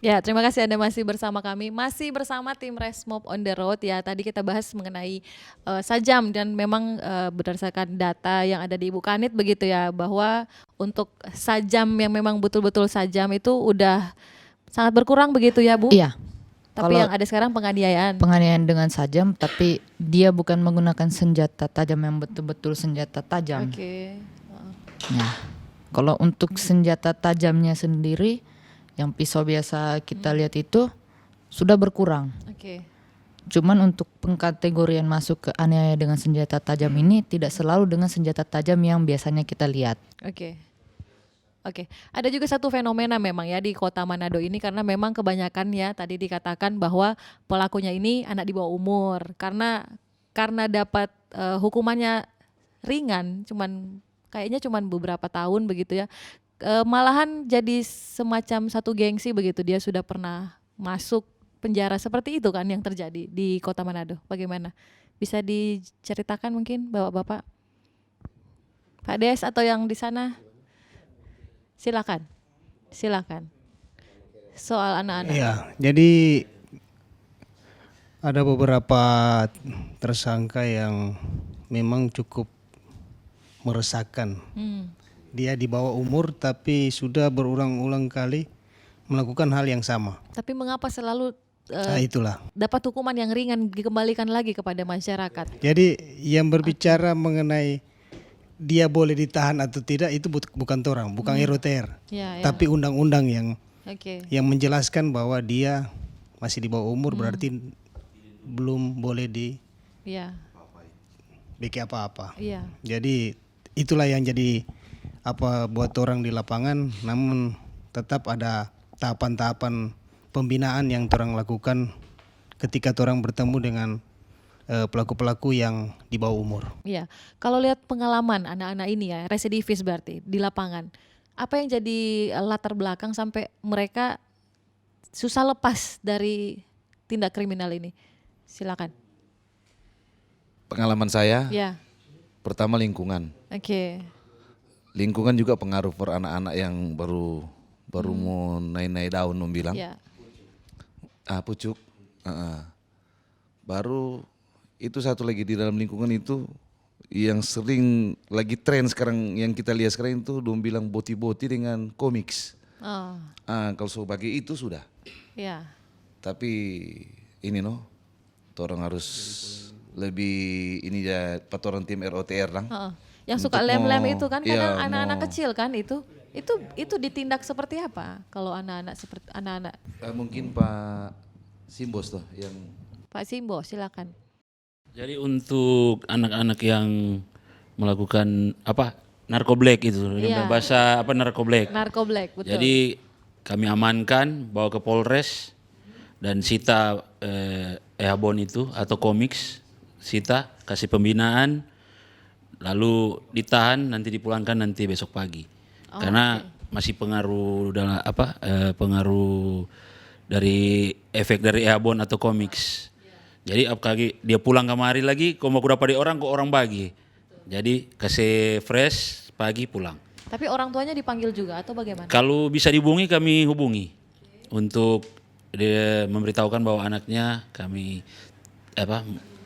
Ya, terima kasih Anda masih bersama kami, masih bersama tim Resmob on the Road ya. Tadi kita bahas mengenai Sajam dan memang berdasarkan data yang ada di Ibu Kanit begitu ya, bahwa untuk Sajam yang memang betul-betul Sajam itu udah sangat berkurang begitu ya, Bu? Iya. Tapi Kalau yang ada sekarang penganiayaan. penganiayaan dengan sajam, tapi dia bukan menggunakan senjata tajam yang betul-betul senjata tajam. Oke. Nah, kalau untuk senjata tajamnya sendiri, yang pisau biasa kita lihat itu sudah berkurang. Oke. Cuman untuk pengkategorian masuk ke aniaya dengan senjata tajam ini tidak selalu dengan senjata tajam yang biasanya kita lihat. Oke. Oke, ada juga satu fenomena memang ya di kota Manado ini, karena memang kebanyakan ya tadi dikatakan bahwa pelakunya ini anak di bawah umur karena dapat hukumannya ringan, kayaknya cuman beberapa tahun begitu ya. Malahan jadi semacam satu gengsi begitu, dia sudah pernah masuk penjara, seperti itu kan yang terjadi di kota Manado. Bagaimana? Bisa diceritakan mungkin Bapak-bapak? Pak Des atau yang di sana? Silakan. Soal anak-anak. Ya, jadi ada beberapa tersangka yang memang cukup meresahkan. Dia di bawah umur tapi sudah berulang-ulang kali melakukan hal yang sama. Tapi mengapa selalu Nah, itulah. dapat hukuman yang ringan dikembalikan lagi kepada masyarakat? Jadi yang berbicara mengenai dia boleh ditahan atau tidak itu bukan orang, bukan ROTR. Ya, ya. Tapi undang-undang yang Oke. menjelaskan bahwa dia masih di bawah umur berarti belum boleh Iya. bikin apa-apa. Iya. Jadi itulah yang jadi apa buat orang di lapangan, namun tetap ada tahapan-tahapan pembinaan yang orang lakukan ketika orang bertemu dengan pelaku-pelaku yang di bawah umur. Iya. Kalau lihat pengalaman anak-anak ini ya, residivis berarti di lapangan. Apa yang jadi latar belakang sampai mereka susah lepas dari tindak kriminal ini? Silakan. Pengalaman saya, Ya. pertama lingkungan. Oke. Lingkungan juga pengaruh per anak-anak yang baru mau naik-naik daun bilang. Ya. Pucuk. Baru itu satu lagi di dalam lingkungan itu yang sering lagi tren sekarang yang kita lihat sekarang itu dong bilang boti-boti dengan komiks. Oh. Kalau sebagai itu sudah. Ya. Tapi ini orang harus lebih ini ya patoran tim ROTR lang. Yang suka Untuk lem-lem itu kan kadang iya, anak-anak kecil kan itu ditindak seperti apa kalau anak-anak seperti anak-anak? Mungkin Pak Simbos tuh yang Pak Simbo silakan. Jadi untuk anak-anak yang melakukan narkoblek itu, Iya. bahasa narkoblek. Narkoblek, betul. Jadi kami amankan, bawa ke Polres dan sita Ehabon itu atau komiks, sita kasih pembinaan, lalu ditahan nanti dipulangkan nanti besok pagi. Karena masih pengaruh dalam pengaruh dari efek dari Ehabon atau komiks. Jadi apalagi dia pulang kemari lagi, kau mau dapat di orang, kok orang bagi. Jadi kasih fresh pagi pulang. Tapi orang tuanya dipanggil juga atau bagaimana? Kalau bisa dihubungi kami hubungi untuk dia memberitahukan bahwa anaknya kami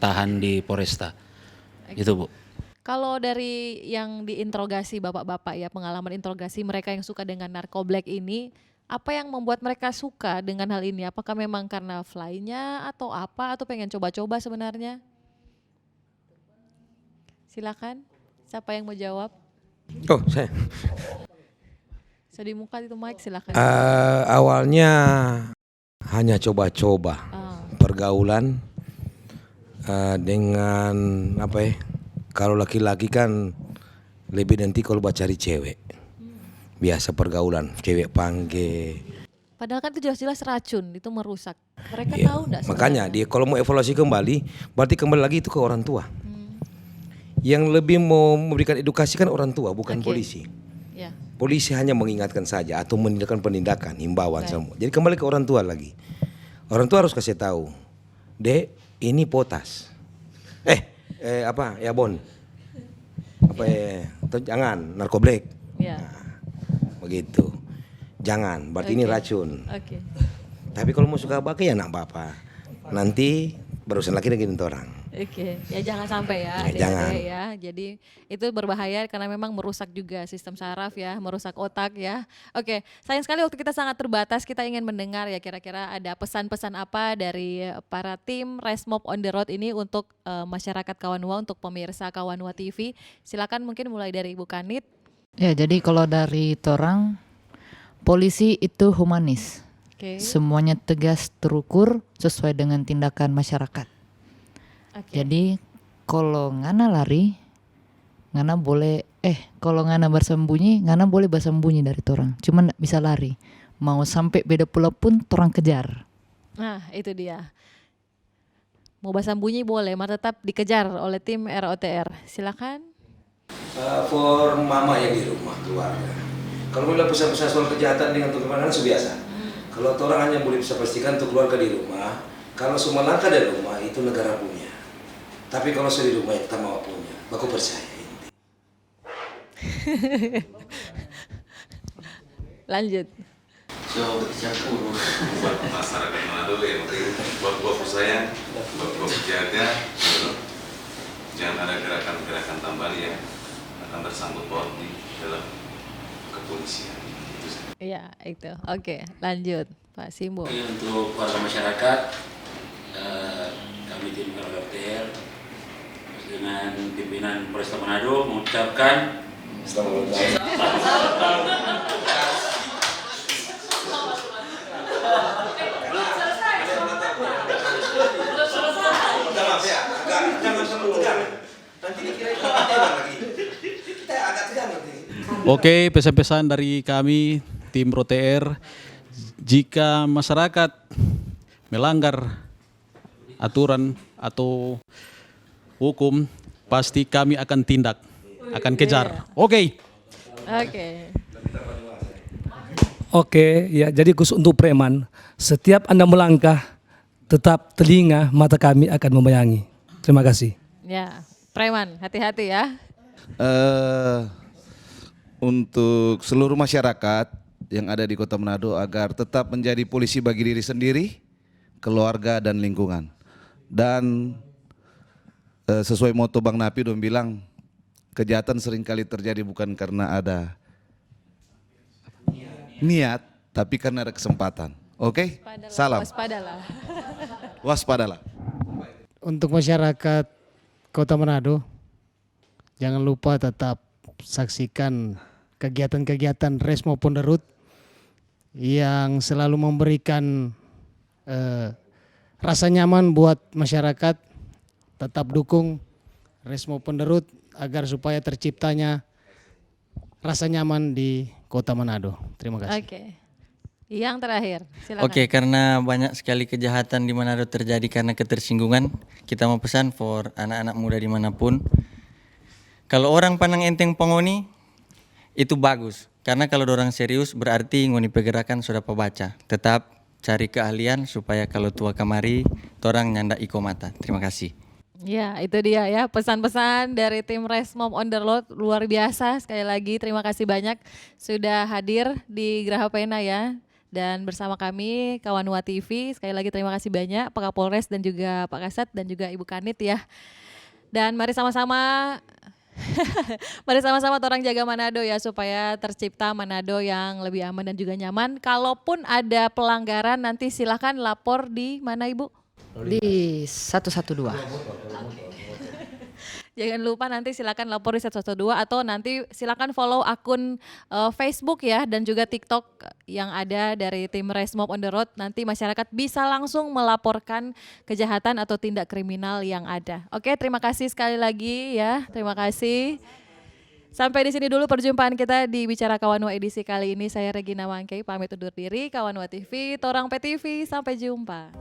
tahan di Polresta. Gitu Bu. Kalau dari yang diinterogasi bapak-bapak ya, pengalaman interogasi mereka yang suka dengan narkoblek ini, apa yang membuat mereka suka dengan hal ini? Apakah memang karena fly-nya atau apa, atau pengen coba-coba sebenarnya? Silakan, siapa yang mau jawab? Oh, saya. Sudah di muka itu mic, silakan. Awalnya hanya coba-coba pergaulan dengan kalau laki-laki kan lebih nanti kalau cari cewek. Biasa pergaulan, cewek panggil. Padahal kan itu jelas-jelas racun, itu merusak. Mereka Ya, tahu enggak? makanya dia kalau mau evaluasi kembali, berarti kembali lagi itu ke orang tua. Yang lebih mau memberikan edukasi kan orang tua, bukan polisi. Ya. Polisi hanya mengingatkan saja atau menindakkan penindakan, himbauan semua. Jadi kembali ke orang tua lagi. Orang tua harus kasih tahu, Dek, ini potas. Bon. Jangan narkoblek. Ya. Begitu. Jangan, berarti ini racun. Oke. Tapi kalau mau suka pakai ya nak apa-apa. Nanti berurusan lagi dengan orang. Oke, ya jangan sampai ya, Ya, adik-adik jangan. ya. Jadi itu berbahaya karena memang merusak juga sistem saraf ya, merusak otak ya. Oke, sayang sekali waktu kita sangat terbatas. Kita ingin mendengar ya kira-kira ada pesan-pesan apa dari para tim Resmob on the Road ini untuk masyarakat Kawanua, untuk pemirsa Kawanua TV. Silakan mungkin mulai dari Ibu Kanit. Ya, jadi kalau dari torang, polisi itu humanis. Oke. Semuanya tegas, terukur, sesuai dengan tindakan masyarakat. Oke. Jadi kalau ngana lari, ngana boleh kalau ngana bersembunyi, ngana boleh bersembunyi dari torang. Cuman nggak bisa lari. Mau sampai beda pulau pun torang kejar. Nah, itu dia. Mau bersembunyi boleh, maka tetap dikejar oleh tim ROTR. Silakan. For mama yang di rumah, keluarga. Kalau bilang pesan-pesan soal kejahatan dengan tukang sudah biasa. Kalau orang hanya boleh bisa pastikan untuk keluarga di rumah, kalau semua langkah dari rumah itu negara punya. Tapi kalau saya di rumah kita mau punya, aku percaya. Lanjut. Buat masyarakat Manado yang buat saya, buat jaga, jangan ada gerakan-gerakan tambahan yang akan bersangkut paut di dalam kepolisian. Itu saja. Iya, itu. Oke, lanjut Pak Simbo. Oke, untuk warga masyarakat, kami tim ROTR dengan pimpinan Polresta Manado mengucapkan Oke, pesan-pesan dari kami tim ROTR, jika masyarakat melanggar aturan atau hukum, pasti kami akan tindak, akan kejar. Oke. Oke. Oke, ya jadi khusus untuk preman, setiap Anda melangkah, tetap telinga mata kami akan membayangi. Terima kasih. Ya, preman, hati-hati ya. Untuk seluruh masyarakat yang ada di Kota Manado agar tetap menjadi polisi bagi diri sendiri, keluarga dan lingkungan. Dan sesuai moto Bang Napi dong bilang, kejahatan seringkali terjadi bukan karena ada niat, tapi karena ada kesempatan. Oke? Salam. Waspadalah. Waspadalah. Untuk masyarakat Kota Manado, jangan lupa tetap saksikan kegiatan-kegiatan Resmob on the Road yang selalu memberikan rasa nyaman buat masyarakat. Tetap dukung Resmob on the Road agar supaya terciptanya rasa nyaman di Kota Manado. Terima kasih. Oke. Yang terakhir, silakan. Oke, karena banyak sekali kejahatan di Manado terjadi karena ketersinggungan, kita mau pesan for anak-anak muda dimanapun. Kalau orang pandang enteng pengoni, itu bagus. Karena kalau orang serius berarti ngoni pergerakan sudah pembaca. Tetap cari keahlian supaya kalau tua kamari, orang nyanda iko mata. Terima kasih. Ya, itu dia ya pesan-pesan dari tim Resmob on the Road luar biasa. Sekali lagi terima kasih banyak sudah hadir di Geraha Pena ya. Dan bersama kami Kawanua TV, sekali lagi terima kasih banyak Pak Kapolres dan juga Pak Kasat dan juga Ibu Kanit ya. Dan mari sama-sama mari sama-sama orang jaga Manado ya supaya tercipta Manado yang lebih aman dan juga nyaman. Kalaupun ada pelanggaran nanti silakan lapor di mana Ibu? Di 112. Jangan lupa nanti silakan lapor di 112 atau nanti silakan follow akun Facebook ya dan juga TikTok yang ada dari tim Resmob on the Road. Nanti masyarakat bisa langsung melaporkan kejahatan atau tindak kriminal yang ada. Oke, terima kasih sekali lagi ya. Terima kasih. Sampai di sini dulu perjumpaan kita di Bicara Kawanua edisi kali ini. Saya Regina Wangkei pamit undur diri. Kawanua TV, Torang PTV, sampai jumpa.